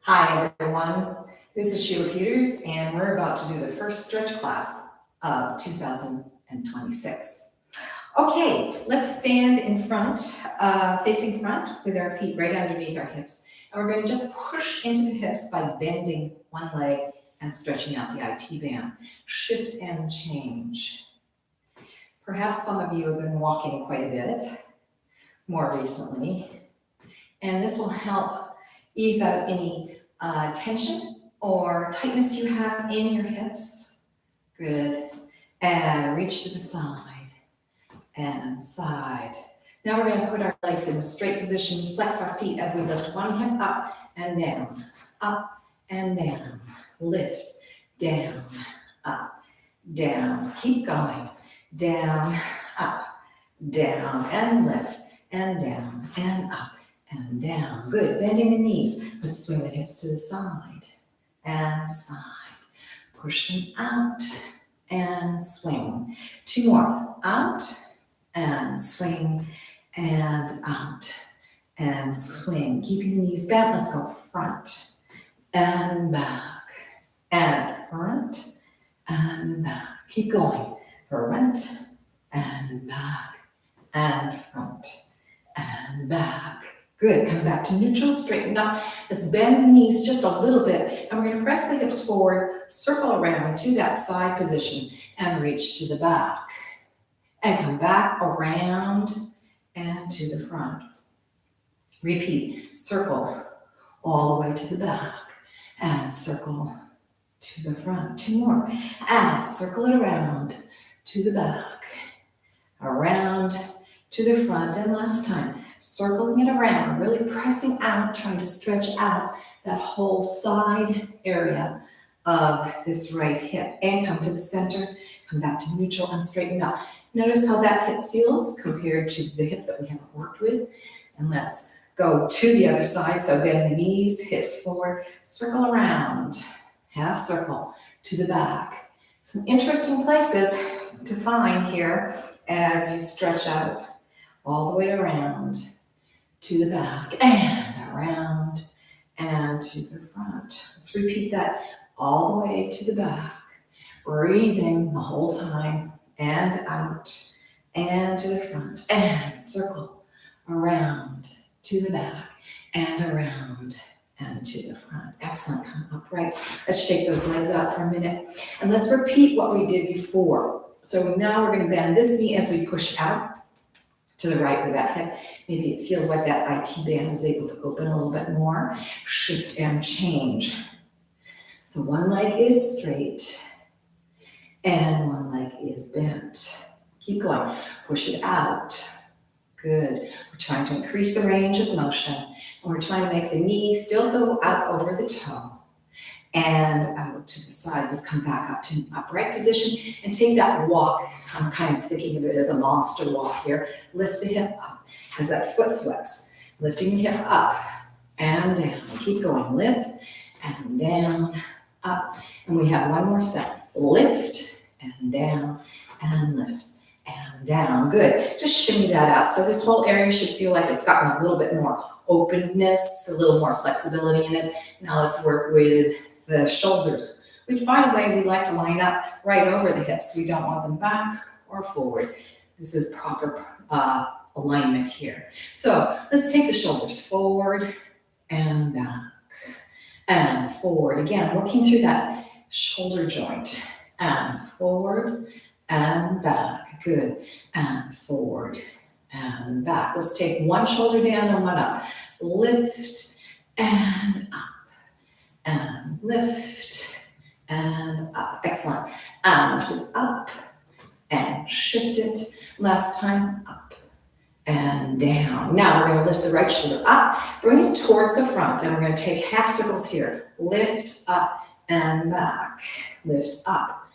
Hi everyone, this is Sheila Peters and we're about to do the first stretch class of 2026. Okay, let's stand in front, facing front with our feet right underneath our hips. And we're going to just push into the hips by bending one leg and stretching out the IT band. Shift and change. Perhaps some of you have been walking quite a bit more recently, and this will help ease out any tension or tightness you have in your hips. Good. And reach to the side and side. Now we're going to put our legs in a straight position, flex our feet as we lift one hip up and down, lift, down, up, down. Keep going. Down, up, down, and lift, and down, and up, and down. Good. Bending the knees. Let's swing the hips to the side and side. Push them out and swing. Two more. Out and swing and out and swing. Keeping the knees bent. Let's go front and back and front and back. Keep going. Front and back and front and back. Good. Come back to neutral, straighten up. Let's bend the knees just a little bit. And we're going to press the hips forward, circle around to that side position, and reach to the back. And come back around and to the front. Repeat. Circle all the way to the back. And circle to the front. Two more. And circle it around to the back. Around to the front. And last time. Circling it around, really pressing out, trying to stretch out that whole side area of this right hip. And come to the center, come back to neutral and straighten up. Notice how that hip feels compared to the hip that we haven't worked with. And let's go to the other side. So bend the knees, hips forward, circle around, half circle to the back. Some interesting places to find here as you stretch out all the way around to the back and around and to the front. Let's repeat that all the way to the back. Breathing the whole time and out and to the front and circle around to the back and around and to the front. Excellent. Come upright. Let's shake those legs out for a minute and let's repeat what we did before. So now we're going to bend this knee as we push out to the right with that hip. Maybe it feels like that IT band was able to open a little bit more. Shift and change. So one leg is straight and one leg is bent. Keep going. Push it out. Good. We're trying to increase the range of motion. And we're trying to make the knee still go out over the toe and out to the side. Let's come back up to an upright position and take that walk. I'm kind of thinking of it as a monster walk here. Lift the hip up as that foot flex. Lifting the hip up and down. Keep going. Lift and down, up. And we have one more set. Lift and down and lift and down. Good. Just shimmy that out. So this whole area should feel like it's gotten a little bit more openness, a little more flexibility in it. Now let's work with the shoulders, which by the way, we like to line up right over the hips. We don't want them back or forward. This is proper alignment here. So let's take the shoulders forward and back and forward. Again, working through that shoulder joint and forward and back. Good. And forward and back. Let's take one shoulder down and one up. Lift and up. And lift and up. Excellent. And lift it up and shift it. Last time, up and down. Now we're going to lift the right shoulder up, bring it towards the front, and we're going to take half circles here. Lift up and back. Lift up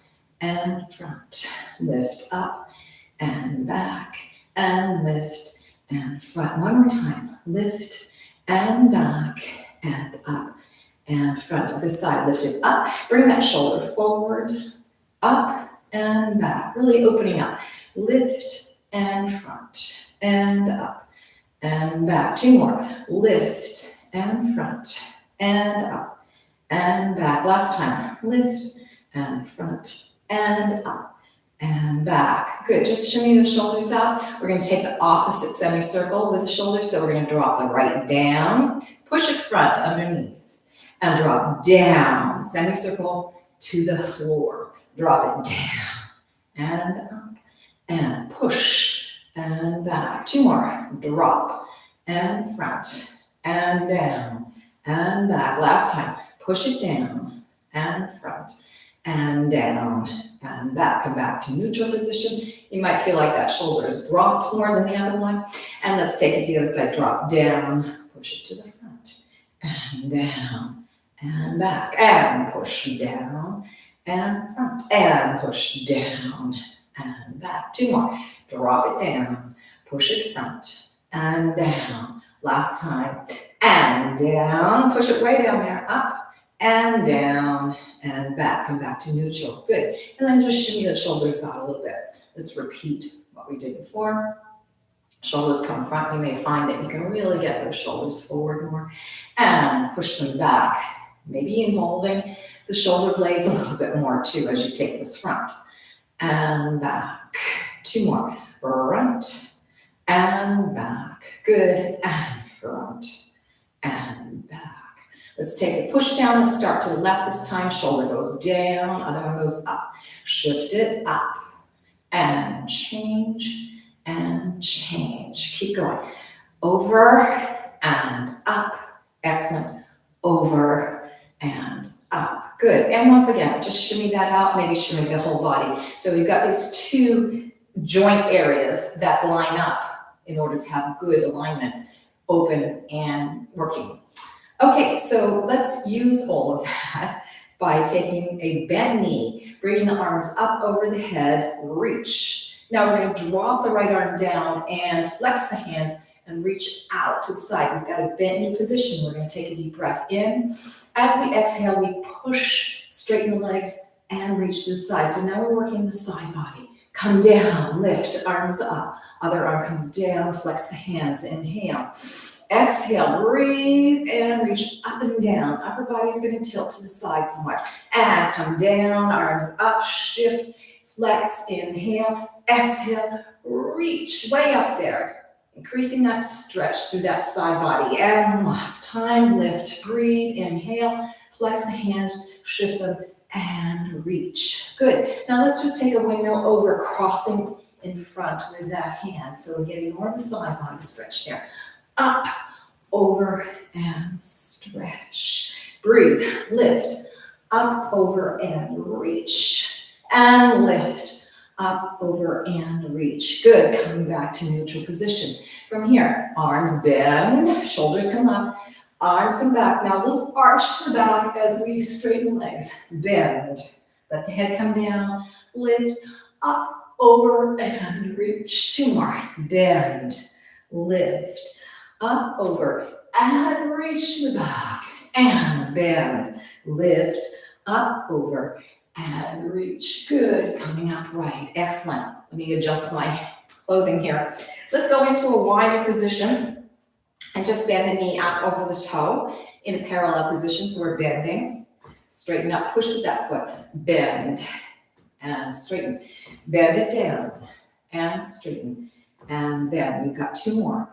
and front. Lift up and back and lift and front. One more time. Lift and back and up and front. Other side, lift it up. Bring that shoulder forward, up and back. Really opening up. Lift and front and up and back. Two more. Lift and front and up, and back. Last time, lift, and front, and up, and back. Good, just shimmy the shoulders out. We're gonna take the opposite semicircle with the shoulders, so we're gonna drop the right down, push it front underneath, and drop down, semicircle to the floor. Drop it down, and up, and push, and back. Two more, drop, and front, and down, and back. Last time, push it down, and front, and down, and back. Come back to neutral position. You might feel like that shoulder is dropped more than the other one. And let's take it to the other side. Drop down, push it to the front, and down, and back, and push down, and front, and push down, and back. Two more. Drop it down, push it front, and down. Last time, and down. Push it way down there, up, and down, and back. Come back to neutral. Good. And then just shimmy the shoulders out a little bit. Let's repeat what we did before. Shoulders come front. You may find that you can really get those shoulders forward more and push them back. Maybe involving the shoulder blades a little bit more too as you take this front and back. Two more. Front and back. Good. And front and back. Let's take the push down. Let's start to the left this time. Shoulder goes down, other one goes up. Shift it up and change and change. Keep going. Over and up. Excellent. Over and up. Good. And once again, just shimmy that out. Maybe shimmy the whole body. So we've got these two joint areas that line up in order to have good alignment, open and working. Okay, so let's use all of that by taking a bent knee, bringing the arms up over the head, reach. Now we're going to drop the right arm down and flex the hands and reach out to the side. We've got a bent knee position. We're going to take a deep breath in. As we exhale, we push, straighten the legs, and reach to the side. So now we're working the side body. Come down, lift, arms up. Other arm comes down, flex the hands, inhale. Exhale, breathe, and reach up and down. Upper body's going to tilt to the side somewhat. And come down, arms up, shift, flex, inhale, exhale, reach way up there. Increasing that stretch through that side body. And last time, lift, breathe, inhale, flex the hands, shift them, and reach. Good. Now let's just take a windmill over, crossing in front with that hand. So we're getting more of a side body stretch there. Up, over, and stretch. Breathe, lift, up, over, and reach. And lift, up, over, and reach. Good, coming back to neutral position. From here, arms bend, shoulders come up, arms come back. Now a little arch to the back as we straighten the legs. Bend, let the head come down, lift, up, over, and reach. Two more, bend, lift, up, over, and reach to the back, and bend, lift, up, over, and reach. Good, coming up right, excellent. Let me adjust my clothing here. Let's go into a wider position and just bend the knee out over the toe in a parallel position. So we're bending, straighten up, push with that foot, bend, and straighten. Bend it down, and straighten, and bend. We've got two more.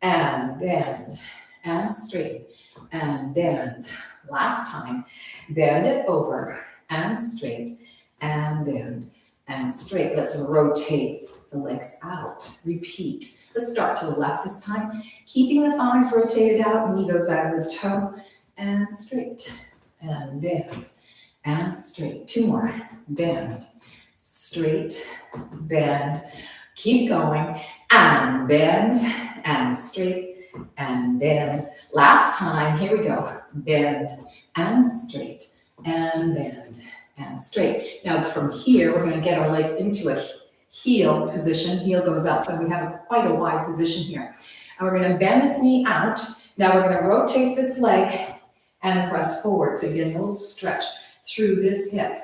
And bend, and straighten, and bend. Last time, bend it over, and straight, and bend, and straight. Let's rotate the legs out. Repeat. Let's start to the left this time. Keeping the thighs rotated out, knee goes out of the toe, and straight, and bend, and straight. Two more. Bend, straight, bend. Keep going, and bend, and straight, and bend. Last time, here we go. Bend, and straight, and bend, and straight. Now from here, we're going to get our legs into a heel position. Heel goes out, so we have quite a wide position here. And we're going to bend this knee out. Now we're going to rotate this leg and press forward. So you get a little stretch through this hip.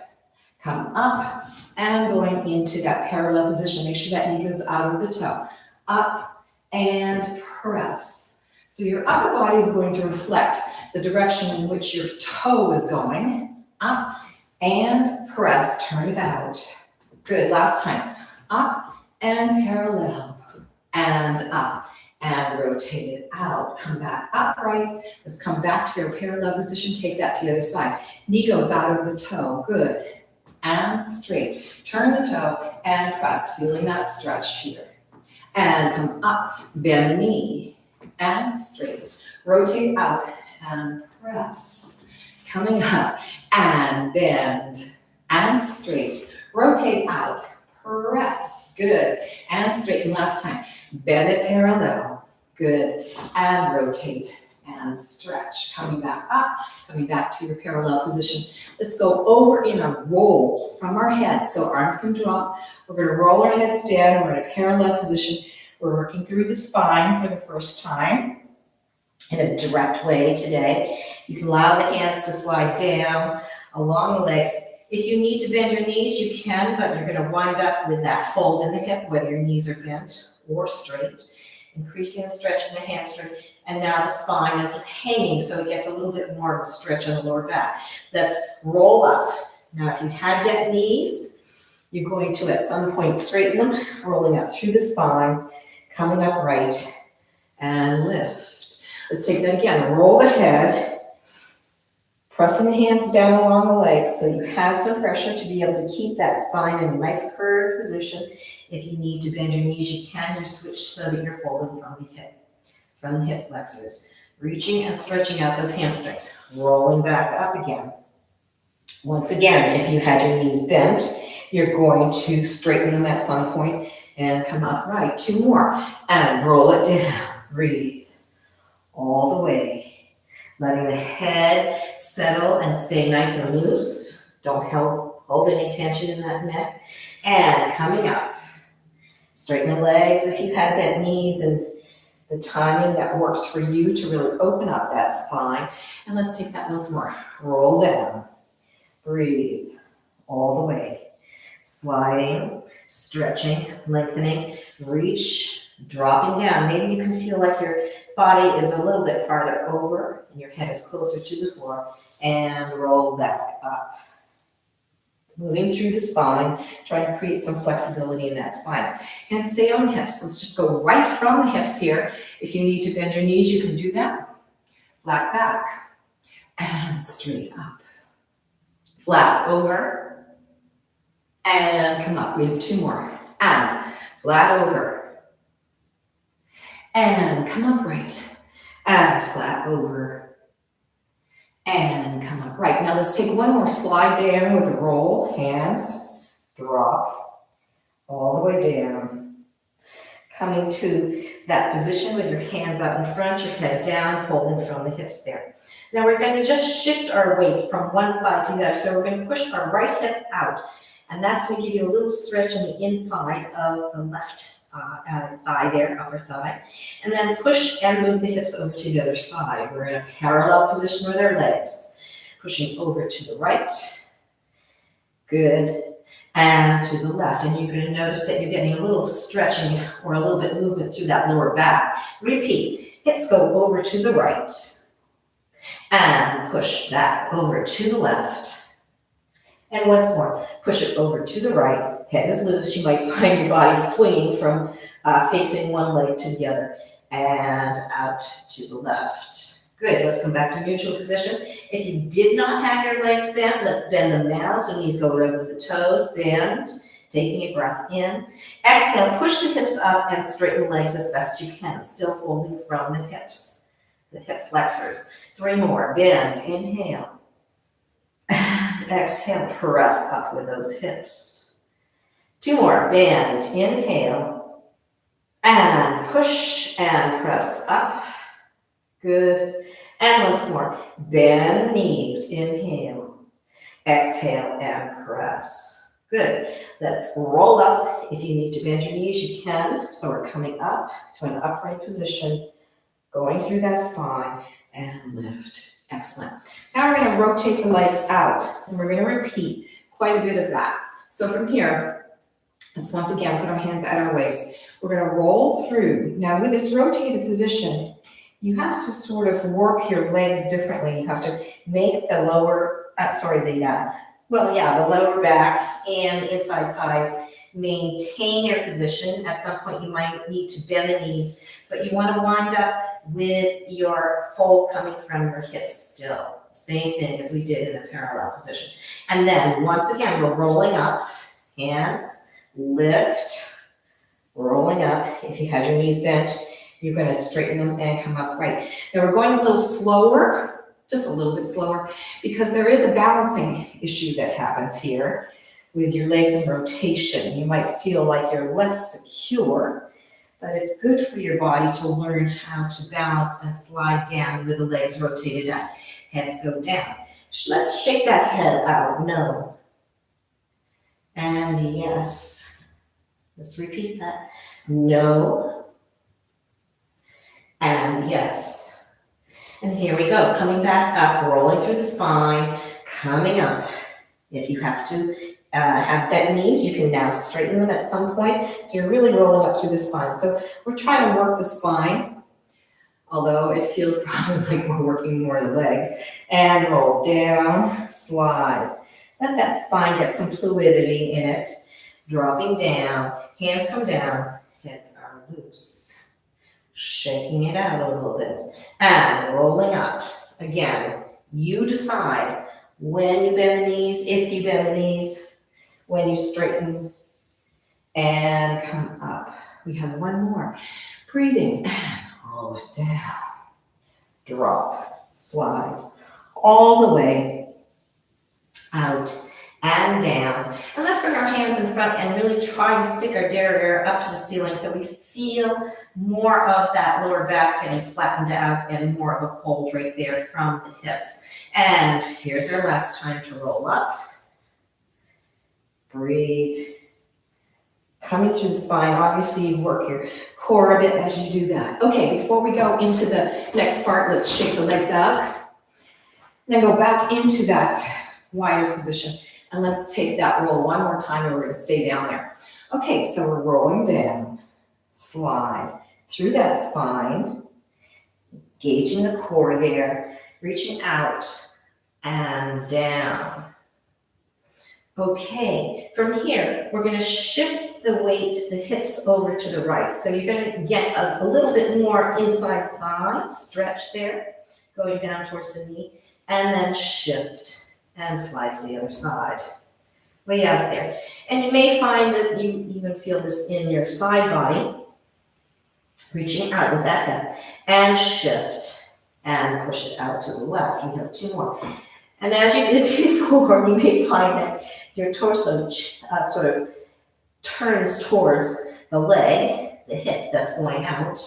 Come up and going into that parallel position. Make sure that knee goes out of the toe. Up and press. So your upper body is going to reflect the direction in which your toe is going. Up and press, turn it out. Good, last time. Up and parallel, and up, and rotate it out. Come back upright. Let's come back to your parallel position. Take that to the other side. Knee goes out over the toe. Good. And straight. Turn the toe and press, feeling that stretch here. And come up, bend the knee, and straight. Rotate out and press. Coming up and bend and straight. Rotate out, press. Good. And straighten last time. Bend it parallel. Good. And rotate and stretch. Coming back up, coming back to your parallel position. Let's go over in a roll from our heads. So arms can drop. We're going to roll our heads down. We're in a parallel position. We're working through the spine for the first time in a direct way today. You can allow the hands to slide down along the legs. If you need to bend your knees, you can, but you're going to wind up with that fold in the hip, whether your knees are bent or straight. Increasing the stretch in the hamstring. And now the spine is hanging, so it gets a little bit more of a stretch on the lower back. Let's roll up. Now, if you had bent knees, you're going to at some point straighten them, rolling up through the spine, coming up right, and lift. Let's take that again. Roll the head, pressing the hands down along the legs so you have some pressure to be able to keep that spine in a nice curved position. If you need to bend your knees, you can just switch so that you're folding from the hip flexors. Reaching and stretching out those hamstrings. Rolling back up again. Once again, if you had your knees bent, you're going to straighten them at some point and come upright. 2 more. And roll it down. Breathe. All the way. Letting the head settle and stay nice and loose. Don't hold any tension in that neck. And coming up. Straighten the legs if you have bent knees and the timing that works for you to really open up that spine. And let's take that once more. Roll down. Breathe. All the way. Sliding, stretching, lengthening, reach, dropping down. Maybe you can feel like your body is a little bit farther over and your head is closer to the floor. And roll back up. Moving through the spine, trying to create some flexibility in that spine. And stay on the hips. Let's just go right from the hips here. If you need to bend your knees, you can do that. Flat back. And straight up. Flat over. And come up. We have 2 more. And flat over. And come up right. And flat over. And come up right. Now let's take 1 more slide down with a roll. Hands, drop, all the way down. Coming to that position with your hands out in front, your head down, folding from the hips there. Now we're going to just shift our weight from one side to the other. So we're going to push our right hip out. And that's going to give you a little stretch on the inside of the left thigh there, upper thigh. And then push and move the hips over to the other side. We're in a parallel position with our legs. Pushing over to the right. Good. And to the left. And you're going to notice that you're getting a little stretching or a little bit movement through that lower back. Repeat. Hips go over to the right. And push back over to the left. And once more, push it over to the right. Head is loose. You might find your body swinging from facing one leg to the other. And out to the left. Good. Let's come back to neutral position. If you did not have your legs bent, let's bend them now. So knees go over the toes. Bend. Taking a breath in. Exhale. Push the hips up and straighten the legs as best you can. Still folding from the hips. The hip flexors. 3 more. Bend. Inhale. And exhale, press up with those hips. 2 more, bend, inhale, and push and press up. Good. And once more, bend the knees, inhale, exhale, and press. Good. Let's roll up. If you need to bend your knees, you can. So we're coming up to an upright position, going through that spine, and lift. Excellent. Now we're going to rotate the legs out, and we're going to repeat quite a bit of that. So from here, let's once again put our hands at our waist. We're going to roll through. Now with this rotated position, you have to sort of work your legs differently. You have to make the lower, the lower back and inside thighs maintain your position. At some point, you might need to bend the knees, but you want to wind up with your fold coming from your hips still. Same thing as we did in the parallel position. And then once again, we're rolling up, hands, lift, rolling up. If you had your knees bent, you're going to straighten them and come up right. Now we're going a little slower, just a little bit slower, because there is a balancing issue that happens here with your legs in rotation. You might feel like you're less secure, but it's good for your body to learn how to balance and slide down with the legs rotated up. Heads go down. Let's shake that head out. No. And yes. Let's repeat that. No. And yes. And here we go. Coming back up, rolling through the spine, coming up. If you have to have bent knees, you can now straighten them at some point. So you're really rolling up through the spine. So we're trying to work the spine, although it feels probably like we're working more the legs. And roll down, slide. Let that spine get some fluidity in it. Dropping down, hands come down, heads are loose. Shaking it out a little bit. And rolling up. Again, you decide when you bend the knees, if you bend the knees, when you straighten, and come up. We have one more. Breathing, and roll it down. Drop, slide, all the way out and down. And let's bring our hands in front and really try to stick our derriere up to the ceiling so we feel more of that lower back getting flattened out and more of a fold right there from the hips. And here's our last time to roll up. Breathe. Coming through the spine, obviously you work your core a bit as you do that. Okay, before we go into the next part, let's shake the legs out. Then go back into that wider position. And let's take that roll one more time and we're going to stay down there. Okay, so we're rolling down, slide through that spine, gauging the core there, reaching out and down. Okay, from here, we're going to shift the weight, the hips over to the right. So you're going to get a little bit more inside thigh, stretch there, going down towards the knee, and then shift and slide to the other side. Way out there. And you may find that you even feel this in your side body, reaching out with that hip, and shift and push it out to the left. We have two more. And as you did before, you may find that your torso sort of turns towards the leg, the hip that's going out,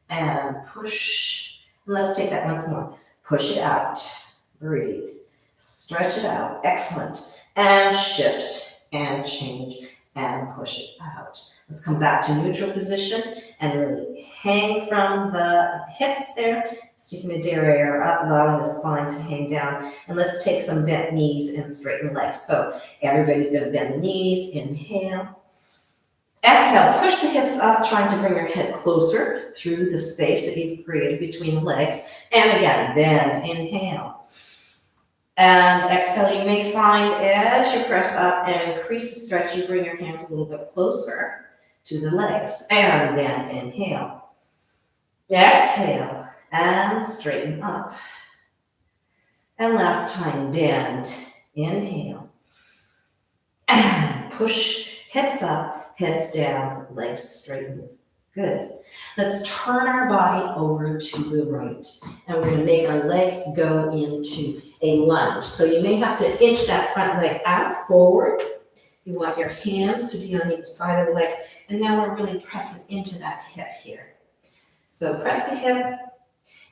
and push. And let's take that once more. Push it out. Breathe. Stretch it out. Excellent. And shift and change and push it out. Let's come back to neutral position and really hang from the hips there, sticking the derriere up, allowing the spine to hang down. And let's take some bent knees and straighten legs. So everybody's going to bend the knees. Inhale. Exhale, push the hips up, trying to bring your head closer through the space that you've created between the legs. And again, bend. Inhale. And exhale, you may find as you press up and increase the stretch, you bring your hands a little bit closer to the legs. And bend, inhale. Exhale, and straighten up. And last time, bend, inhale. And push, hips up, heads down, legs straighten. Good. Let's turn our body over to the right. And we're going to make our legs go into a lunge. So you may have to inch that front leg out forward. You want your hands to be on each side of the legs. And now we're really pressing into that hip here. So press the hip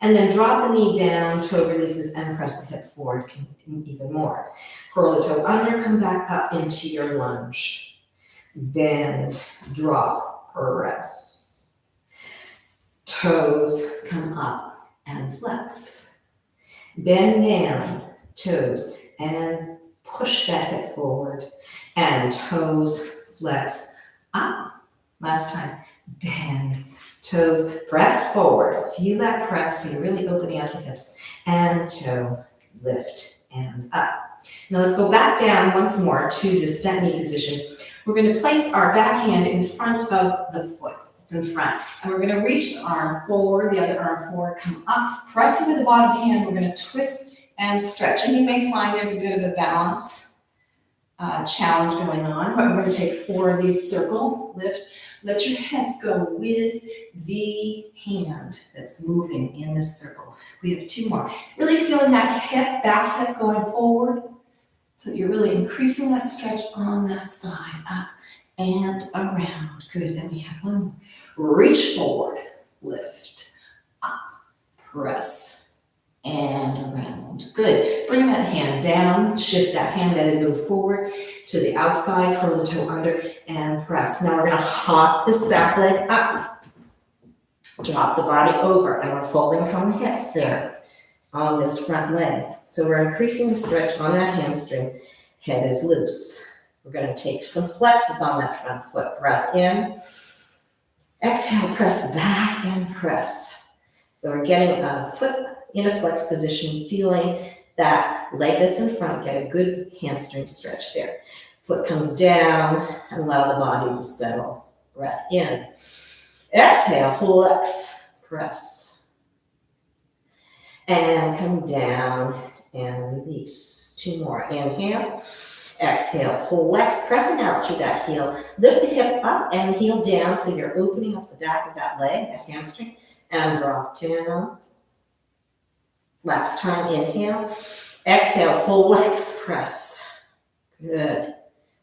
and then drop the knee down, toe releases, and press the hip forward even more. Curl the toe under, come back up into your lunge. Bend, drop, press. Toes come up and flex. Bend down, toes, and push that hip forward. And toes flex up. Last time, bend, toes, press forward. Feel that press, so you're really opening out the hips. And toe, lift, and up. Now let's go back down once more to this bent knee position. We're going to place our back hand in front of the foot. It's in front. And we're going to reach the arm forward, the other arm forward, come up, press into the bottom hand. We're going to twist and stretch. And you may find there's a bit of a balance challenge going on, but we're going to take 4 of these. Circle, lift, let your heads go with the hand that's moving in this circle. We have 2 more. Really feeling that hip, back hip going forward. So you're really increasing that stretch on that side, up and around. Good, and we have 1 more. Reach forward, lift, up, press, and around. Good. Bring that hand down, shift that hand, let it move forward to the outside, curl the toe under, and press. Now we're going to hop this back leg up. Drop the body over, and we're folding from the hips there on this front leg. So we're increasing the stretch on that hamstring. Head is loose. We're going to take some flexes on that front foot. Breath in. Exhale, press back and press. So we're getting a foot in a flex position, feeling that leg that's in front, get a good hamstring stretch there. Foot comes down and allow the body to settle. Breath in. Exhale, flex, press. And come down and release. 2 more. Inhale. Exhale, flex, pressing out through that heel. Lift the hip up and the heel down so you're opening up the back of that leg, that hamstring, and drop down. Last time, inhale. Exhale, flex, press. Good.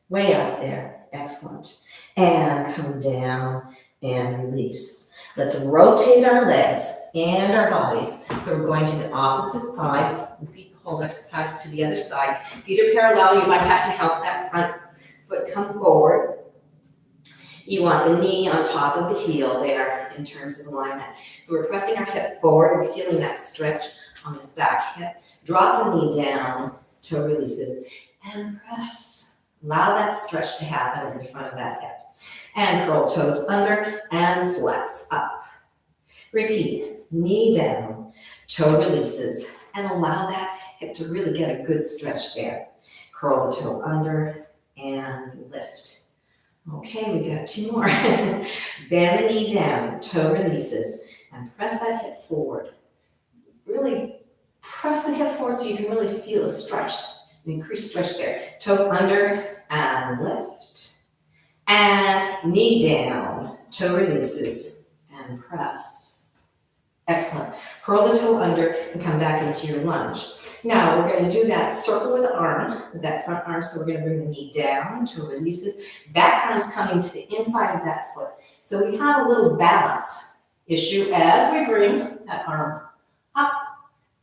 Way out there. Excellent. And come down and release. Let's rotate our legs and our bodies. So we're going to the opposite side. Repeat the whole exercise to the other side. Feet are parallel. You might have to help that front foot come forward. You want the knee on top of the heel there in terms of alignment. So we're pressing our hip forward. We're feeling that stretch on this back hip. Drop the knee down, toe releases, and press. Allow that stretch to happen in front of that hip. And curl toes under and flex up. Repeat, knee down, toe releases, and allow that hip to really get a good stretch there. Curl the toe under and lift. Okay, we got 2 more. Bend the knee down, toe releases, and press that hip forward. Really press the hip forward so you can really feel a stretch, an increased stretch there. Toe under and lift. And knee down, toe releases, and press. Excellent. Curl the toe under and come back into your lunge. Now we're going to do that circle with the arm, with that front arm. So we're going to bring the knee down, toe releases. Back arm's coming to the inside of that foot. So we have a little balance issue as we bring that arm up,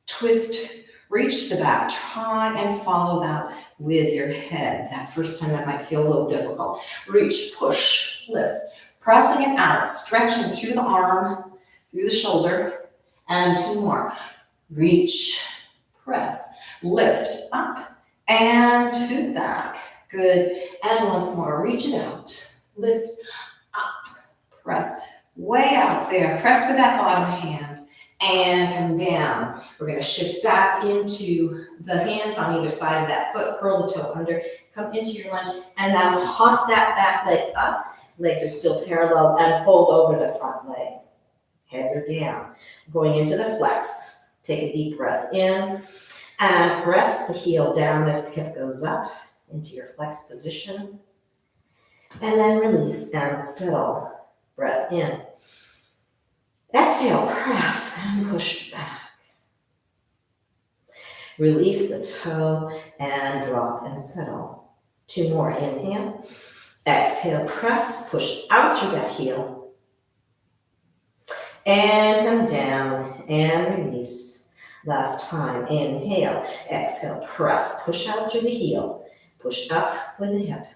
twist, reach the back. Try and follow that with your head. That first time that might feel a little difficult. Reach, push, lift. Pressing it out, stretching through the arm, through the shoulder, and 2 more. Reach, press, lift, up, and to the back. Good. And once more, reach it out, lift, up, press, way out there. Press with that bottom hand. And come down. We're going to shift back into the hands on either side of that foot. Curl the toe under. Come into your lunge. And now hop that back leg up. Legs are still parallel. And fold over the front leg. Heads are down. Going into the flex. Take a deep breath in. And press the heel down as the hip goes up into your flex position. And then release and settle. Breath in. Exhale, press and push back. Release the toe and drop and settle. 2 more. Inhale. Exhale, press, push out through that heel. And come down and release. Last time. Inhale. Exhale, press, push out through the heel. Push up with the hip.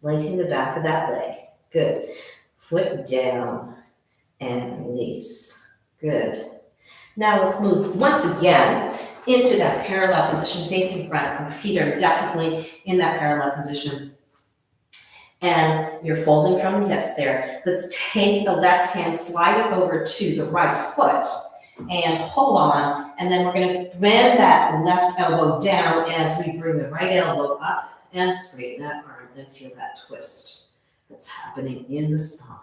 Lengthen the back of that leg. Good. Foot down. And release. Good. Now let's move once again into that parallel position facing front. Our feet are definitely in that parallel position. And you're folding from the hips there. Let's take the left hand, slide it over to the right foot, and hold on. And then we're gonna bend that left elbow down as we bring the right elbow up and straighten that arm and feel that twist that's happening in the spine.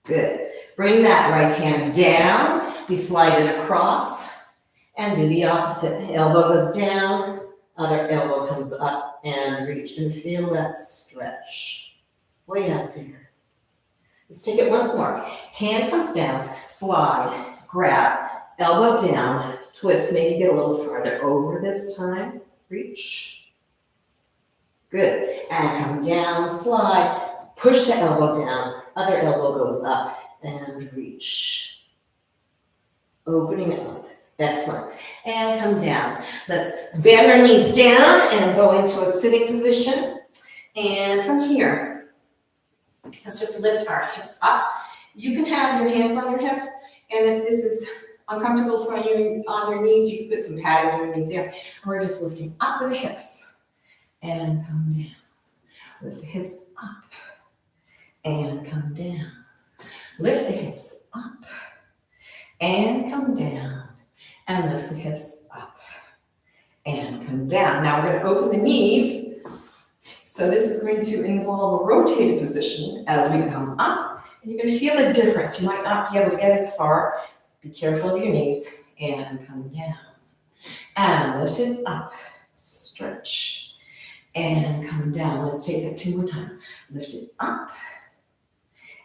Good. Bring that right hand down. We slide it across and do the opposite. Elbow goes down, other elbow comes up and reach and feel that stretch. Way out there. Let's take it once more. Hand comes down, slide, grab, elbow down, twist, maybe get a little farther over this time. Reach. Good. And come down, slide, push the elbow down, other elbow goes up and reach. Opening up. Excellent. And come down. Let's bend our knees down and go into a sitting position. And from here, let's just lift our hips up. You can have your hands on your hips, and if this is uncomfortable for you on your knees, you can put some padding underneath there. And we're just lifting up with the hips and come down. Lift the hips up and come down. Lift the hips up and come down. And lift the hips up and come down. Now we're going to open the knees. So this is going to involve a rotated position as we come up. And you're going to feel the difference. You might not be able to get as far. Be careful of your knees and come down. And lift it up. Stretch. And come down. Let's take that 2 more times. Lift it up.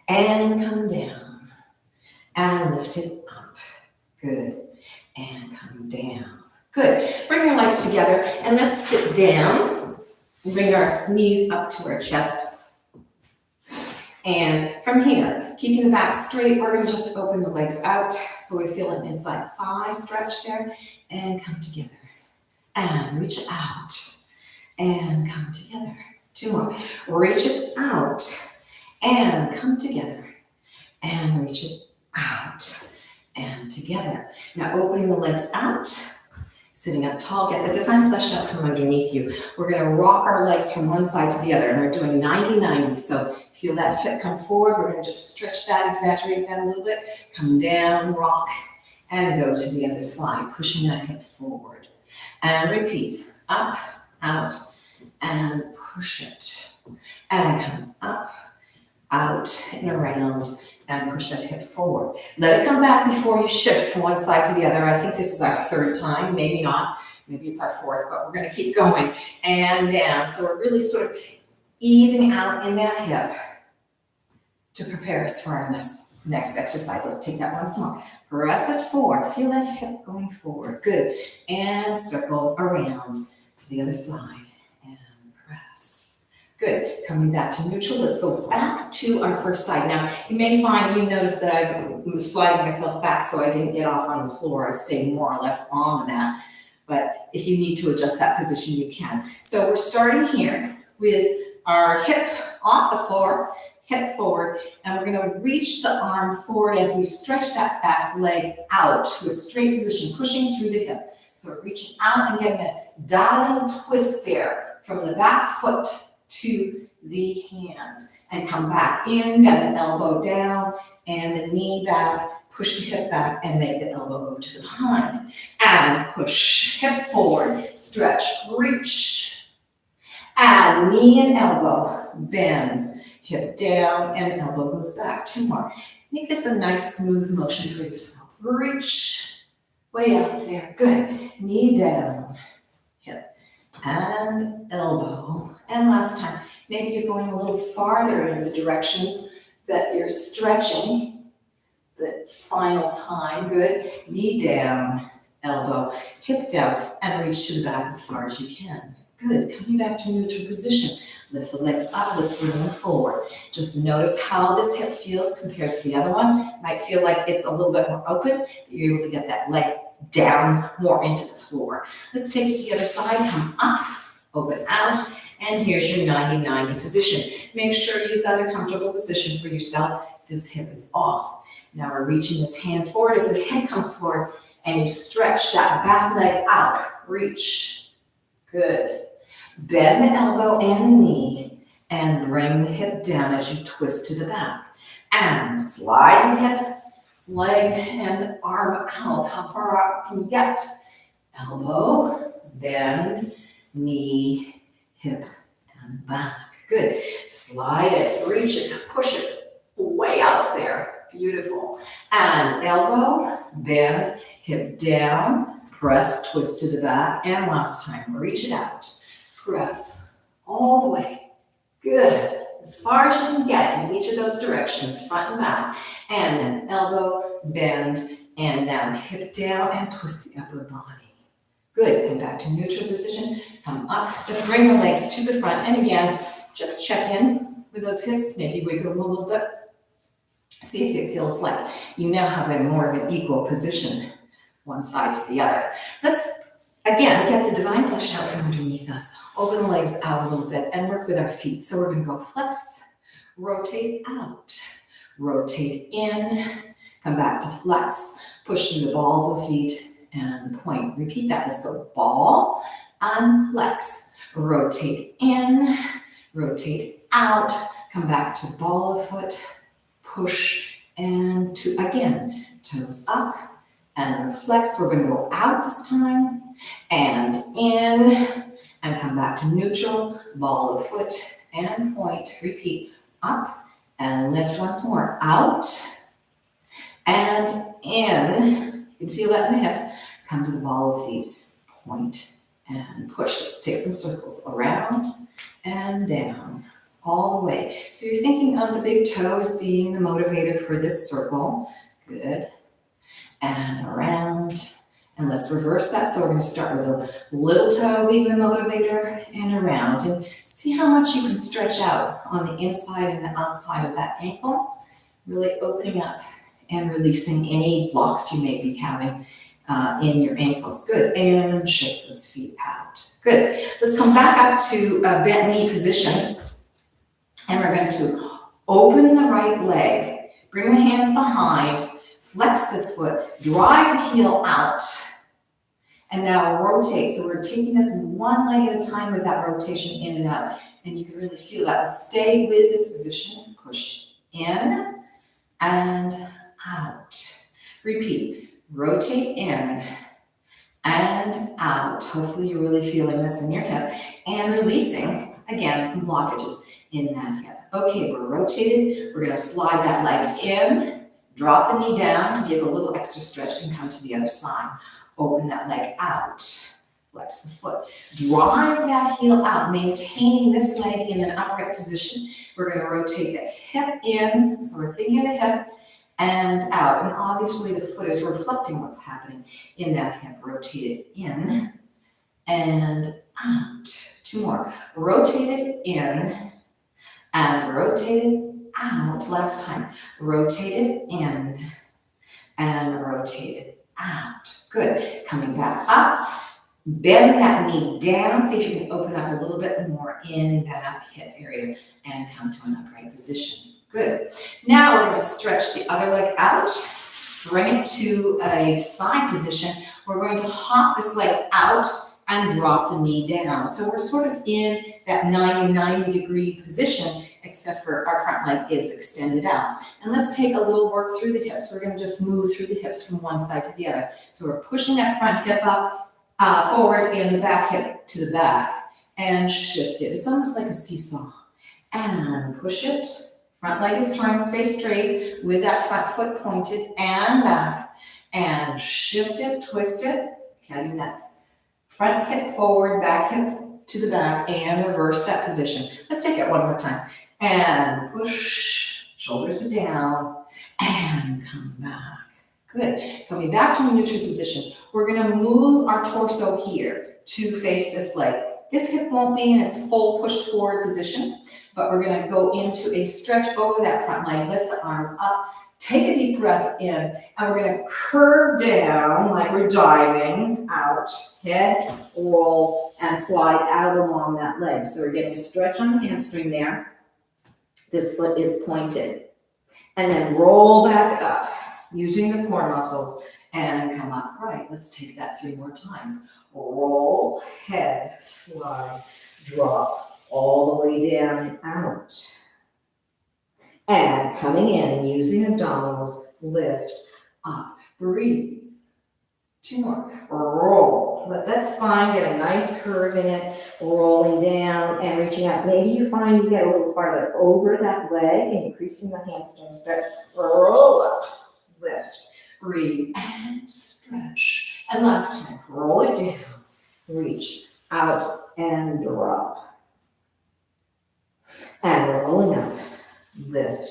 And come down. And lift it up. Good. And come down. Good. Bring your legs together and let's sit down. Bring our knees up to our chest. And from here, keeping the back straight, we're going to just open the legs out. So we feel an inside thigh stretch there. And come together. And reach out. And come together. 2 more. Reach it out. And come together. And reach it out. And together. Now opening the legs out, sitting up tall, get the defined flesh out from underneath you. We're going to rock our legs from one side to the other, and we're doing 90-90. So feel that hip come forward. We're going to just stretch that, exaggerate that a little bit. Come down, rock, and go to the other side, pushing that hip forward. And repeat, up, out, and push it. And come up, out, and around. And push that hip forward. Let it come back before you shift from one side to the other. I think this is our 3rd time, maybe not. Maybe it's our 4th, but we're going to keep going. And down. So we're really sort of easing out in that hip to prepare us for our next exercise. Let's take that once more. Press it forward. Feel that hip going forward. Good. And circle around to the other side. And press. Good. Coming back to neutral. Let's go back to our first side. Now, you may find, you notice that I was sliding myself back so I didn't get off on the floor. I stayed more or less on the mat. But if you need to adjust that position, you can. So we're starting here with our hip off the floor, hip forward, and we're going to reach the arm forward as we stretch that back leg out to a straight position, pushing through the hip. So we're reaching out and getting a dialing twist there from the back foot to the hand, and come back in, get the elbow down and the knee back, push the hip back and make the elbow go to the behind, and push, hip forward, stretch, reach, and knee and elbow bends, hip down and elbow goes back. 2 more. Make this a nice smooth motion for yourself. Reach, way out there, good, knee down, hip and elbow. And last time, maybe you're going a little farther in the directions that you're stretching. The final time, good. Knee down, elbow, hip down, and reach to the back as far as you can. Good. Coming back to neutral position. Lift the legs up. Let's bring them forward. Just notice how this hip feels compared to the other one. It might feel like it's a little bit more open, that you're able to get that leg down more into the floor. Let's take it to the other side. Come up, open out. And here's your 90-90 position. Make sure you've got a comfortable position for yourself. This hip is off. Now we're reaching this hand forward as the head comes forward and you stretch that back leg out. Reach. Good. Bend the elbow and the knee and bring the hip down as you twist to the back. And slide the hip, leg, and arm out. How far out can you get? Elbow, bend, knee, hip, and back. Good. Slide it, reach it, push it way out there. Beautiful. And elbow, bend, hip down, press, twist to the back. And last time, reach it out. Press all the way. Good. As far as you can get in each of those directions, front and back. And then elbow, bend, and now hip down and twist the upper body. Good. Come back to neutral position. Come up. Let's bring the legs to the front. And again, just check in with those hips. Maybe wiggle them a little bit. See if it feels like you now have a more of an equal position, one side to the other. Let's, again, get the divine flesh out from underneath us. Open the legs out a little bit and work with our feet. So we're going to go flex, rotate out, rotate in, come back to flex, push through the balls of the feet and point. Repeat that. Let's go ball and flex, rotate in, rotate out, come back to ball of foot, push and to, again, toes up and flex. We're going to go out this time and in and come back to neutral, ball of foot and point. Repeat, up and lift once more, out and in. You can feel that in the hips. Come to the ball of feet, point and push. Let's take some circles around and down. All the way. So you're thinking of the big toe as being the motivator for this circle. Good. And around. And let's reverse that. So we're going to start with the little toe being the motivator and around. And see how much you can stretch out on the inside and the outside of that ankle. Really opening up and releasing any blocks you may be having in your ankles. Good. And shake those feet out. Good. Let's come back up to bent knee position. And we're going to open the right leg, bring the hands behind, flex this foot, drive the heel out, and now rotate. So we're taking this one leg at a time with that rotation in and out. And you can really feel that. Let's stay with this position. Push in and out. Repeat. Rotate in and out. Hopefully you're really feeling this in your hip. And releasing, again, some blockages in that hip. Okay, we're rotated. We're going to slide that leg in, drop the knee down to give a little extra stretch and come to the other side. Open that leg out, flex the foot. Drive that heel out, maintaining this leg in an upright position. We're going to rotate that hip in, so we're thinking of the hip, and out. And obviously the foot is reflecting what's happening in that hip. Rotated in and out. Two more. Rotated in and rotated out. Last time. Rotated in and rotated out. Good. Coming back up. Bend that knee down. See if you can open up a little bit more in that hip area and come to an upright position. Good. Now we're going to stretch the other leg out. Bring it to a side position. We're going to hop this leg out and drop the knee down. So we're sort of in that 90 degree position, except for our front leg is extended out. And let's take a little work through the hips. We're going to just move through the hips from one side to the other. So we're pushing that front hip up, forward, and the back hip to the back, and shift it. It's almost like a seesaw. And push it. Front leg is trying to stay straight with that front foot pointed and back. And shift it, twist it, carrying that front hip forward, back hip to the back, and reverse that position. Let's take it one more time. And push, shoulders are down, and come back. Good. Coming back to a neutral position. We're going to move our torso here to face this leg. This hip won't be in its full pushed forward position, but we're going to go into a stretch over that front leg. Lift the arms up. Take a deep breath in, and we're going to curve down like we're diving out, head, roll, and slide out along that leg. So we're getting a stretch on the hamstring there. This foot is pointed. And then roll back up using the core muscles and come up right. Let's take that 3 more times. Roll, head, slide, drop, all the way down and out. And coming in, using abdominals, lift, up, breathe. 2 more. roll. Let that spine get a nice curve in it, rolling down and reaching out. Maybe you find you get a little farther over that leg, increasing the hamstring stretch. Roll up, lift, Breathe and stretch. And last time, roll it down, reach out and drop. And rolling up, lift.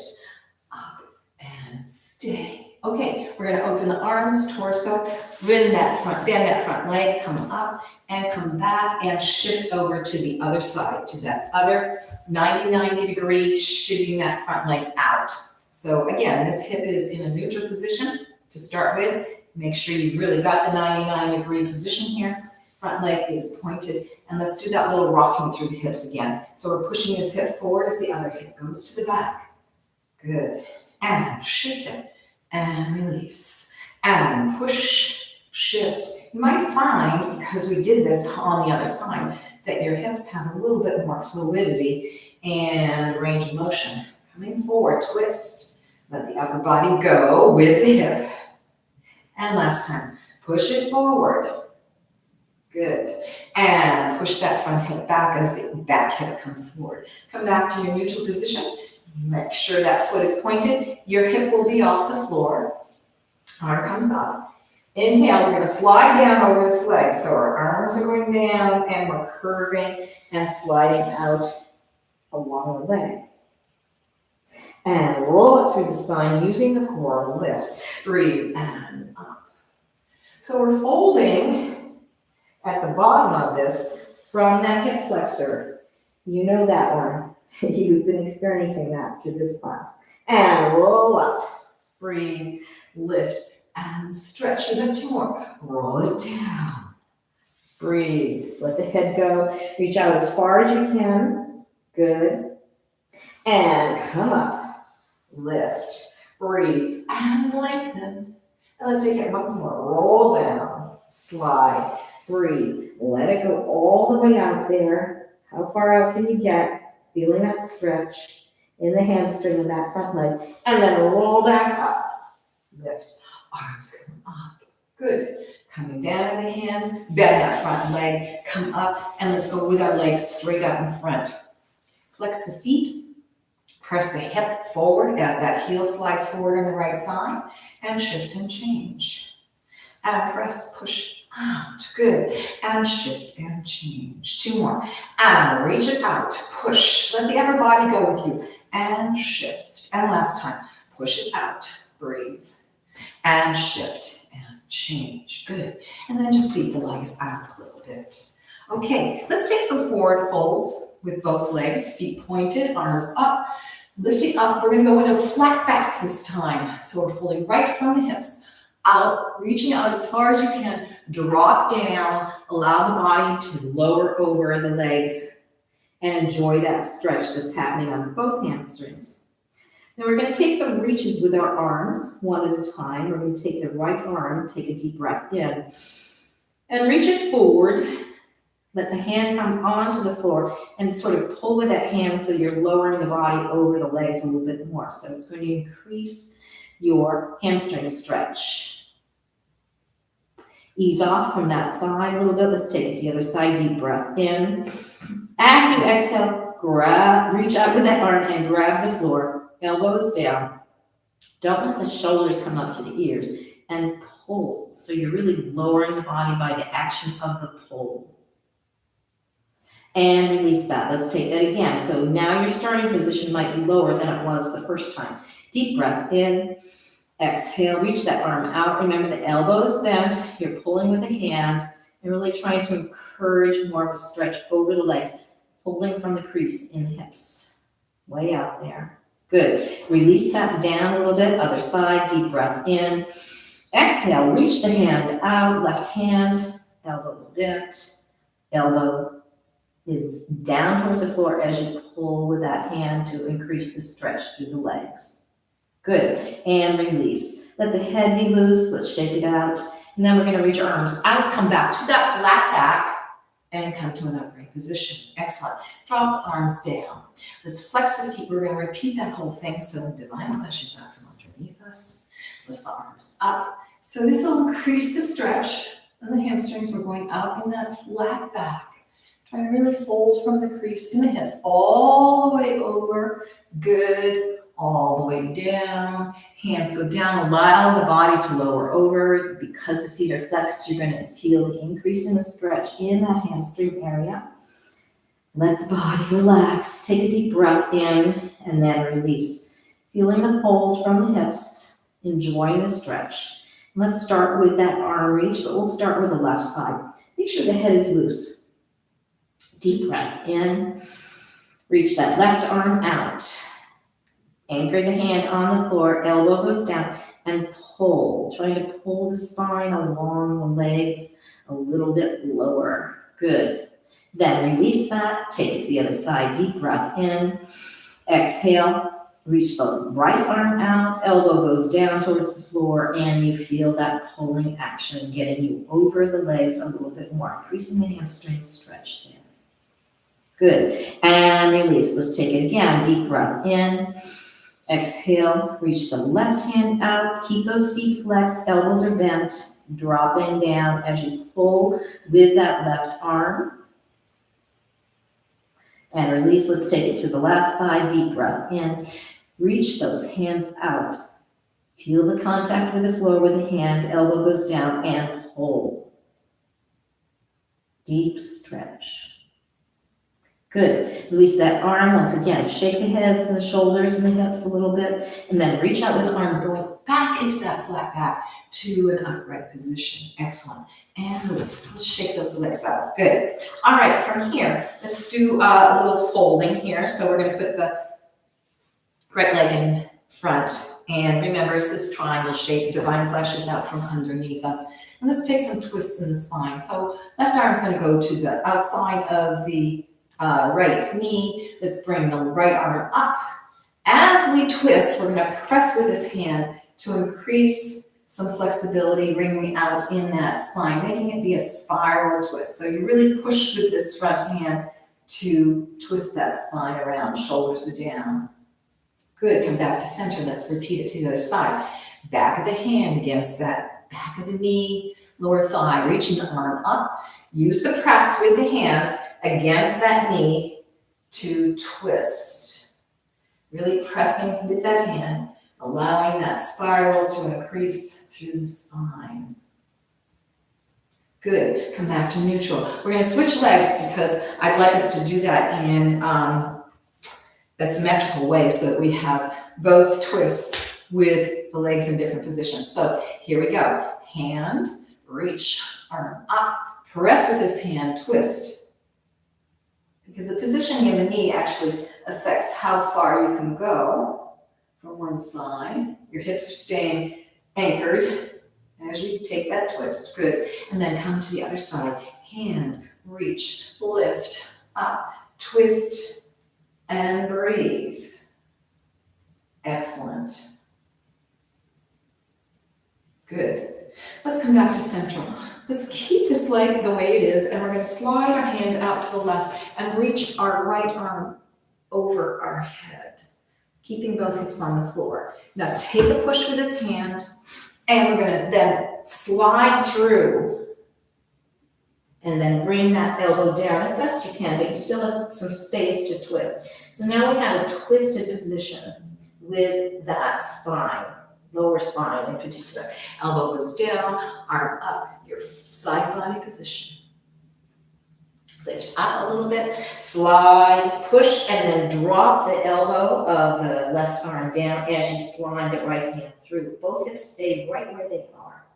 up, and stay. Okay, we're gonna open the arms, torso, bend that front leg, come up and come back and shift over to the other side, to that other 90 degree, shooting that front leg out. So again, this hip is in a neutral position to start with. Make sure you've really got the 99 degree position here. Front leg is pointed, and let's do that little rocking through the hips again. So we're pushing this hip forward as the other hip goes to the back. Good, and shift it. And release, and push, shift. You might find, because we did this on the other side, that your hips have a little bit more fluidity and range of motion. Coming forward, twist, let the upper body go with the hip. And last time, push it forward. Good. And push that front hip back as the back hip comes forward. Come back to your neutral position. Make sure that foot is pointed. Your hip will be off the floor. Arm comes up. Inhale, we're going to slide down over this leg. So our arms are going down and we're curving and sliding out along the leg. And roll it through the spine using the core. Lift, breathe, and up. So we're folding at the bottom of this from that hip flexor. You know that one. You've been experiencing that through this class. And roll up, breathe, lift, and stretch. We have 2 more. Roll it down, breathe, let the head go. Reach out as far as you can. Good. And come up, lift, breathe, and lengthen. And let's take it once more. Roll down, slide, breathe. Let it go all the way out there. How far out can you get? Feeling that stretch in the hamstring of that front leg. And then roll back up. Lift. Arms come up. Good. Coming down to the hands. Bend that front leg. Come up. And let's go with our legs straight up in front. Flex the feet. Press the hip forward as that heel slides forward on the right side. And shift and change. And press, push out. Good. And shift and change. 2 more. And reach it out. Push. Let the upper body go with you. And shift. And last time. Push it out. Breathe. And shift and change. Good. And then just beat the legs out a little bit. Okay. Let's take some forward folds with both legs. Feet pointed. Arms up. Lifting up. We're going to go into flat back this time. So we're folding right from the hips. Out, reaching out as far as you can, drop down, allow the body to lower over the legs and enjoy that stretch that's happening on both hamstrings. Now we're going to take some reaches with our arms, one at a time. We're going to take the right arm, take a deep breath in, and reach it forward. Let the hand come onto the floor and sort of pull with that hand so you're lowering the body over the legs a little bit more. So it's going to increase your hamstring stretch. Ease off from that side a little bit. Let's take it to the other side. Deep breath in. As you exhale, reach out with that arm and grab the floor. Elbows down. Don't let the shoulders come up to the ears. And pull. So you're really lowering the body by the action of the pull. And release that. Let's take that again. So now your starting position might be lower than it was the first time. Deep breath in. Exhale, reach that arm out. Remember the elbow is bent. You're pulling with a hand and really trying to encourage more of a stretch over the legs, folding from the crease in the hips. Way out there. Good. Release that down a little bit. Other side, deep breath in. Exhale, reach the hand out. Left hand, elbows bent. Elbow is down towards the floor as you pull with that hand to increase the stretch through the legs. Good. And release. Let the head be loose. Let's shake it out. And then we're going to reach our arms out, come back to that flat back. and come to an upright position. Excellent. Drop the arms down. Let's flex the feet. We're going to repeat that whole thing so the divine flesh is out from underneath us. Lift the arms up. So this will increase the stretch and the hamstrings. We're going out in that flat back. Try to really fold from the crease in the hips all the way over. Good. All the way down. Hands go down. Allow the body to lower over. Because the feet are flexed, you're going to feel the increase in the stretch in that hamstring area. Let the body relax. Take a deep breath in and then release. Feeling the fold from the hips. Enjoying the stretch. Let's start with that arm reach, but we'll start with the left side. Make sure the head is loose. Deep breath in. Reach that left arm out. Anchor the hand on the floor, elbow goes down, and pull. Trying to pull the spine along the legs a little bit lower. Good. Then release that, take it to the other side. Deep breath in. Exhale, reach the right arm out, elbow goes down towards the floor, and you feel that pulling action getting you over the legs a little bit more, increasing the hamstring stretch there. Good. And release. Let's take it again. Deep breath in. Exhale, reach the left hand out, keep those feet flexed, elbows are bent, dropping down as you pull with that left arm. And release, let's take it to the last side, deep breath in, reach those hands out. Feel the contact with the floor with the hand, elbow goes down and pull. Deep stretch. Good. Release that arm once again. Shake the heads and the shoulders and the hips a little bit. And then reach out with the arms going back into that flat back to an upright position. Excellent. And release. Let's shake those legs out. Good. All right. From here, let's do a little folding here. So we're going to put the right leg in front. And remember, it's this triangle shape. Divine flesh is out from underneath us. And let's take some twists in the spine. So left arm is going to go to the outside of the right knee. Let's bring the right arm up. As we twist, we're going to press with this hand to increase some flexibility, bringing out in that spine, making it be a spiral twist. So you really push with this front hand to twist that spine around. Shoulders are down. Good. Come back to center. Let's repeat it to the other side. Back of the hand against that back of the knee, lower thigh, reaching the arm up. Use the press with the hand against that knee to twist. Really pressing with that hand, allowing that spiral to increase through the spine. Good. Come back to neutral. We're going to switch legs because I'd like us to do that in a symmetrical way so that we have both twists with the legs in different positions. So here we go. Hand, reach, arm up, press with this hand, twist. Because the positioning of the knee actually affects how far you can go from one side. Your hips are staying anchored as you take that twist. Good. And then come to the other side. Hand, reach, lift, up, twist, and breathe. Excellent. Good. Let's come back to central. Let's keep this leg the way it is, and we're going to slide our hand out to the left and reach our right arm over our head, keeping both hips on the floor. Now take a push with this hand, and we're going to then slide through and then bring that elbow down as best you can, but you still have some space to twist. So now we have a twisted position with that spine. Lower spine in particular. Elbow goes down, arm up, your side body position. Lift up a little bit, slide, push, and then drop the elbow of the left arm down as you slide the right hand through. Both hips stay right where they are.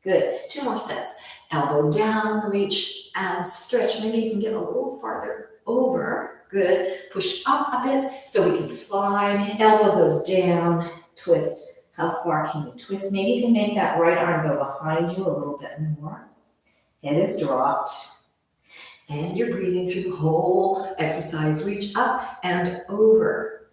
Good. 2 more sets. Elbow down, reach, and stretch. Maybe you can get a little farther over. Good. Push up a bit so we can slide. Elbow goes down. Twist. How far can you twist? Maybe you can make that right arm go behind you a little bit more. Head is dropped. And you're breathing through the whole exercise. Reach up and over.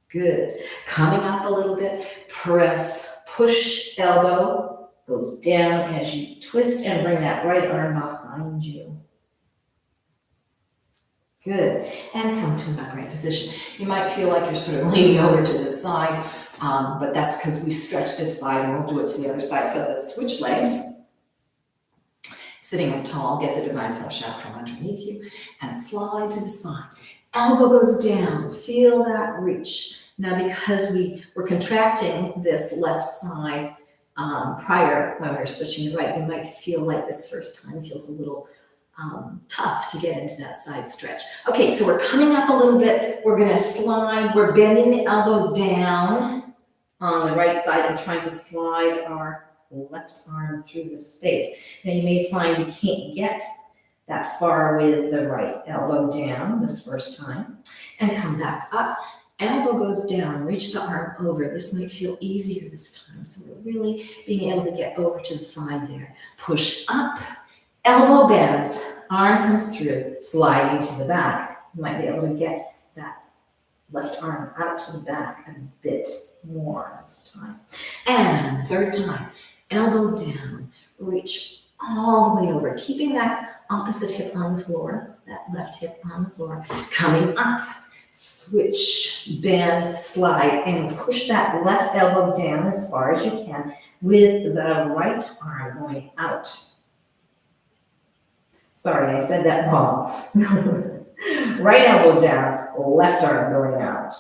Good. Coming up a little bit. Press. Push. Elbow goes down as you twist and bring that right arm behind. behind you. Good. And come to an upright position. You might feel like you're sort of leaning over to this side, but that's because we stretch this side and we'll do it to the other side. So let's switch legs. Sitting up tall, get the divine flesh out from underneath you and slide to the side. Elbow goes down, feel that reach. Now because we were contracting this left side prior when we were switching to right, you might feel like this first time feels a little tough to get into that side stretch. Okay, so we're coming up a little bit. We're gonna slide, we're bending the elbow down on the right side and trying to slide our left arm through the space. Now you may find you can't get that far with the right elbow down this first time and come back up. Elbow goes down, reach the arm over. This might feel easier this time. So we're really being able to get over to the side there. Push up, elbow bends, arm comes through, sliding to the back. You might be able to get that left arm out to the back a bit more this time. And third time, elbow down, reach all the way over, keeping that opposite hip on the floor, that left hip on the floor, coming up, switch, bend, slide, and push that left elbow down as far as you can with the right arm going out. Sorry, I said that wrong. Right elbow down, left arm going out.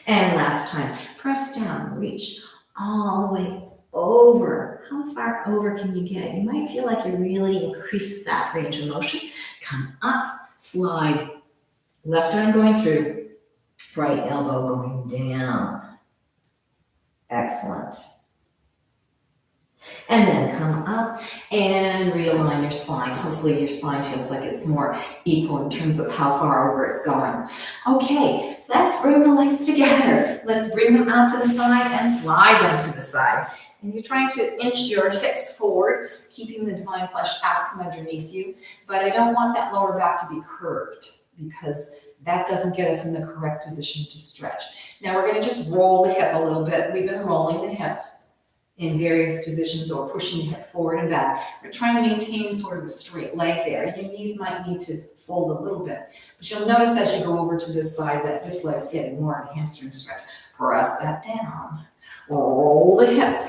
And last time, press down, reach all the way over. How far over can you get? You might feel like you really increase that range of motion. Come up, slide, left arm going through, right elbow going down. Excellent. And then come up and realign your spine. Hopefully your spine feels like it's more equal in terms of how far over it's going. Okay, let's bring the legs together. Let's bring them out to the side and slide them to the side. And you're trying to inch your hips forward, keeping the divine flesh out from underneath you. But I don't want that lower back to be curved because that doesn't get us in the correct position to stretch. Now we're going to just roll the hip a little bit. We've been rolling the hip in various positions or pushing the hip forward and back. We're trying to maintain sort of a straight leg there. Your knees might need to fold a little bit, but you'll notice as you go over to this side that this leg's getting more of a hamstring stretch. Press that down, roll the hip,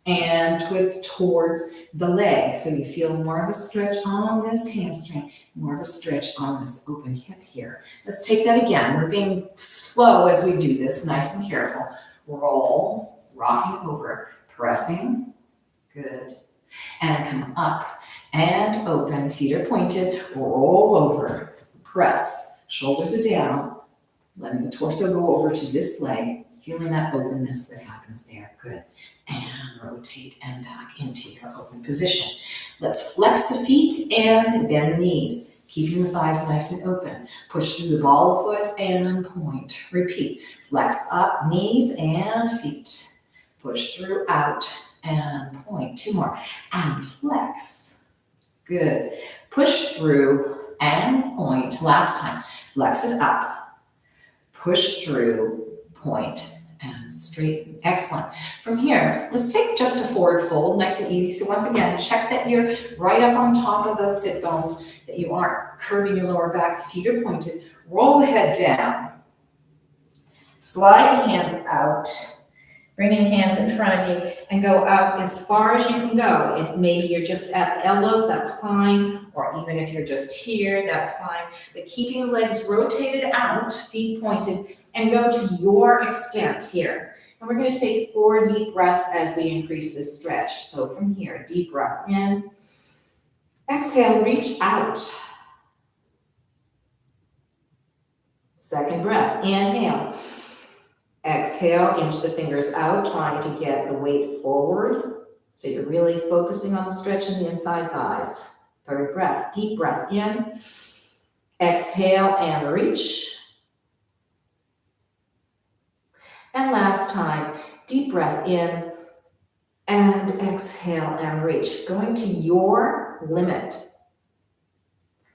and twist towards the leg. So you feel more of a stretch on this hamstring, more of a stretch on this open hip here. Let's take that again. We're being slow as we do this, nice and careful. Roll, rocking over, pressing, good. And come up and open, feet are pointed, roll over, press, shoulders are down, letting the torso go over to this leg, feeling that openness that happens there, good. And rotate and back into your open position. Let's flex the feet and bend the knees, keeping the thighs nice and open. Push through the ball of foot and point. Repeat. Flex up, knees and feet. Push through, out, and point. Two more. And flex. Good. Push through and point. Last time. Flex it up. Push through, point, and straighten. Excellent. From here, let's take just a forward fold, nice and easy. So once again, check that you're right up on top of those sit bones, that you aren't curving your lower back, feet are pointed. Roll the head down. Slide the hands out, bringing the hands in front of you and go out as far as you can go. If maybe you're just at the elbows, that's fine. Or even if you're just here, that's fine. But keeping the legs rotated out, feet pointed, and go to your extent here. And we're going to take 4 deep breaths as we increase this stretch. So from here, deep breath in. Exhale, reach out. Second breath, inhale. Exhale, inch the fingers out, trying to get the weight forward. So you're really focusing on the stretch in the inside thighs. Third breath, deep breath in. Exhale and reach. And last time, deep breath in and exhale and reach. Going to your limit.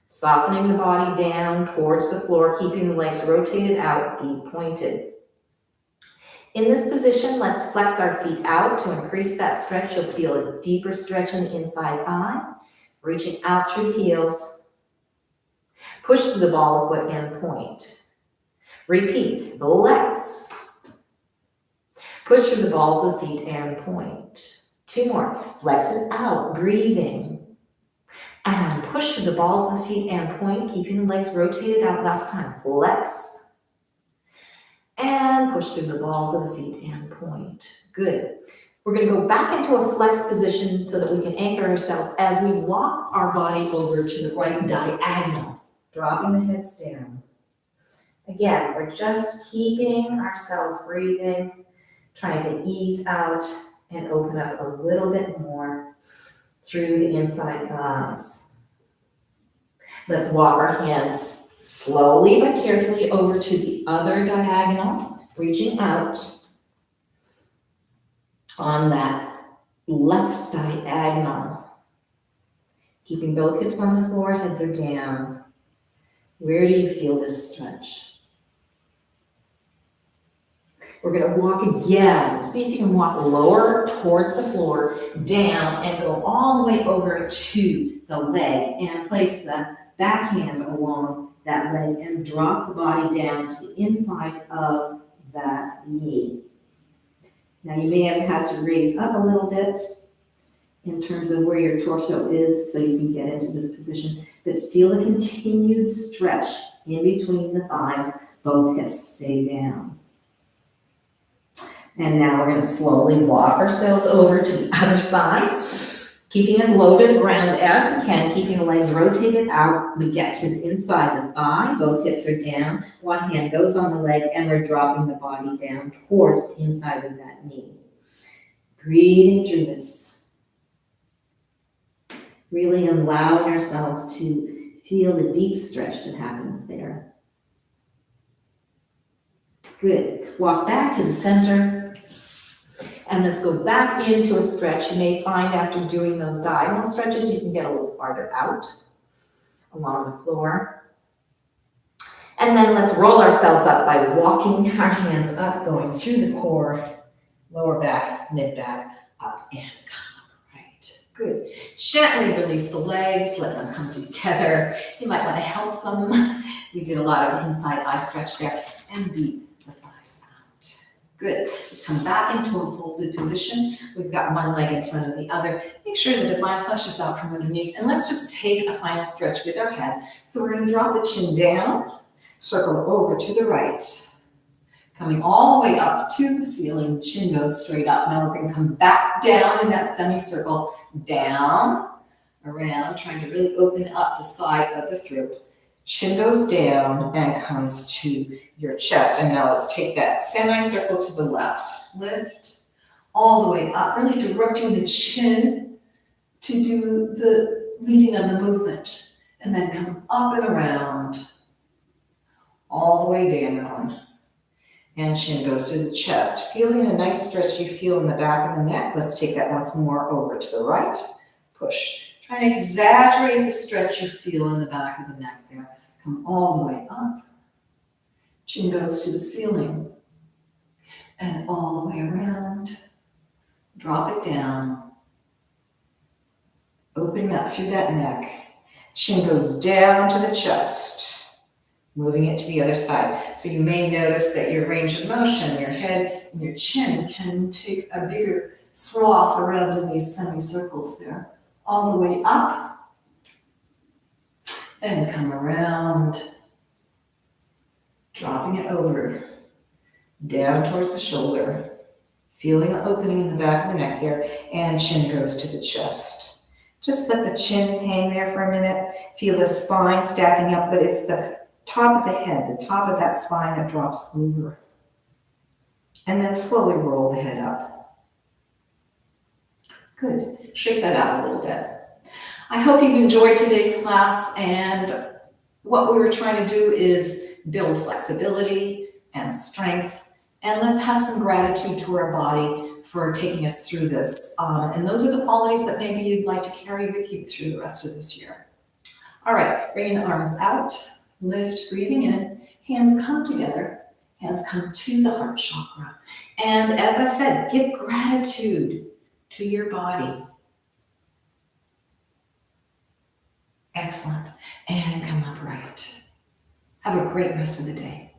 Softening the body down towards the floor, keeping the legs rotated out, feet pointed. In this position, let's flex our feet out to increase that stretch. You'll feel a deeper stretch in the inside thigh, reaching out through the heels. Push through the ball of foot and point. Repeat, flex. Push through the balls of the feet and point. 2 more, flex it out, breathing. And push through the balls of the feet and point, keeping the legs rotated out last time. Flex. And push through the balls of the feet and point. Good. We're going to go back into a flex position so that we can anchor ourselves as we walk our body over to the right diagonal, dropping the heads down. Again, we're just keeping ourselves breathing, trying to ease out and open up a little bit more through the inside thighs. Let's walk our hands slowly but carefully over to the other diagonal, reaching out on that left diagonal. Keeping both hips on the floor, heads are down. Where do you feel this stretch? We're going to walk again. See if you can walk lower towards the floor, down, and go all the way over to the leg and place the back hand along that leg and drop the body down to the inside of that knee. Now you may have had to raise up a little bit in terms of where your torso is so you can get into this position, but feel the continued stretch in between the thighs, both hips stay down. And now we're going to slowly walk ourselves over to the other side, keeping as low to the ground as we can, keeping the legs rotated out. We get to the inside the thigh, both hips are down, one hand goes on the leg, and we're dropping the body down towards the inside of that knee. Breathing through this. Really allowing ourselves to feel the deep stretch that happens there. Good. Walk back to the center. And let's go back into a stretch. You may find after doing those diagonal stretches, you can get a little farther out along the floor. And then let's roll ourselves up by walking our hands up, going through the core, lower back, mid back, up and come up, right? Good. Gently release the legs, let them come together. You might want to help them. We did a lot of inside thigh stretch there, and beat the thighs out. Good. Let's come back into a folded position. We've got one leg in front of the other. Make sure the divine flesh is out from underneath. And let's just take a final stretch with our head. So we're going to drop the chin down, circle over to the right. Coming all the way up to the ceiling, chin goes straight up. Now we're going to come back down in that semicircle, down, around, trying to really open up the side of the throat. Chin goes down and comes to your chest. And now let's take that semicircle to the left. Lift all the way up, really directing the chin to do the leading of the movement. And then come up and around, all the way down. And chin goes to the chest. Feeling a nice stretch you feel in the back of the neck. Let's take that once more over to the right. Push. Try and exaggerate the stretch you feel in the back of the neck there. Come all the way up. Chin goes to the ceiling. And all the way around. Drop it down. Opening up through that neck. Chin goes down to the chest. Moving it to the other side. So you may notice that your range of motion, your head and your chin can take a bigger swath around in these semicircles there. All the way up and come around, dropping it over, down towards the shoulder, feeling an opening in the back of the neck there, and chin goes to the chest. Just let the chin hang there for a minute. Feel the spine stacking up, but it's the top of the head, the top of that spine that drops over. And then slowly roll the head up. Good. Shake that out a little bit. I hope you've enjoyed today's class, and what we were trying to do is build flexibility and strength, and let's have some gratitude to our body for taking us through this. And those are the qualities that maybe you'd like to carry with you through the rest of this year. All right, bringing the arms out, lift, breathing in, hands come together, Hands come to the heart chakra. And as I've said, give gratitude to your body. Excellent. And come upright. Have a great rest of the day.